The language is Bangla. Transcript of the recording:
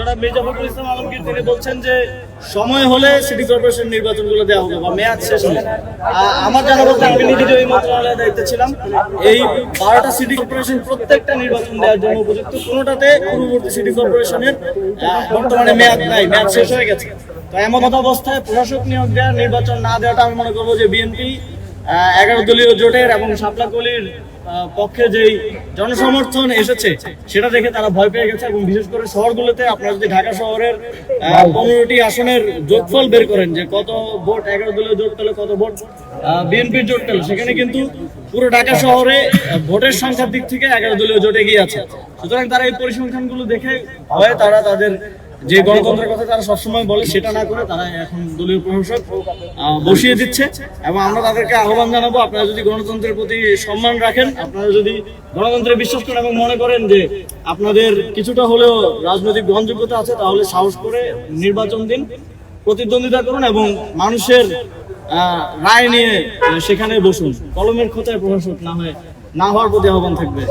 জনাব মির্জা ফখরুল ইসলাম আলমগীর তিনি বলছেন যে সময় হলে সিটি কর্পোরেশন নির্বাচনগুলো দেওয়া হবে বা মেয়াদ শেষ হলে। আমার জানা বলতে আমি নিজে ওই মন্ত্রণালয়ের দায়িত্বে ছিলাম, এই 12টা সিটি কর্পোরেশন প্রত্যেকটা নির্বাচন দেওয়ার জন্য উপযুক্ত। কোনোটাতে পূর্ববর্তী সিটি কর্পোরেশনের বর্তমানে মেয়াদ নাই, মেয়াদ শেষ হয়ে গেছে। তো এমন অবস্থায় প্রশাসক নিয়োগ দেওয়া, নির্বাচন না দেওয়াটা আমি মনে করবো যে বিএনপি 11 দলীয় জোটের এবং শাপলা কলির পক্ষে যেই জনসমর্থন এসেছে সেটা দেখে তারা ভয় পেয়ে গেছে। এবং বিশেষ করে শহরগুলোতে আপনারা যদি ঢাকা শহরের 15টি আসনের যোগফল বের করেন যে কত ভোট 11 দলীয় জোট পেল, কত ভোট বিএনপির জোট পেল, সেখানে কিন্তু পুরো ঢাকা শহরে ভোটের সংখ্যার দিক থেকে 11 দলীয় জোট এগিয়ে আছে। সুতরাং তারা এই পরিসংখ্যানগুলো দেখে ভয়ে তারা তাদের যে গণতন্ত্রের কথা তারা সবসময় বলে সেটা না করে তারা এখন দলীয় প্রশাসক বসিয়ে দিচ্ছে। এবং আমরা তাদেরকে আহ্বান জানাবো, আপনারা যদি গণতন্ত্রের প্রতি সম্মান রাখেন, আপনারা যদি গণতন্ত্রে বিশ্বাস করেন এবং মনে করেন যে আপনাদের কিছুটা হলেও রাজনৈতিক গ্রহণযোগ্যতা আছে, তাহলে সাহস করে নির্বাচন দিন, প্রতিদ্বন্দ্বিতা করুন এবং মানুষের রায় নিয়ে সেখানে বসুন। কলমের খোঁচায় প্রশাসক না হওয়ার প্রতি আহ্বান থাকবে।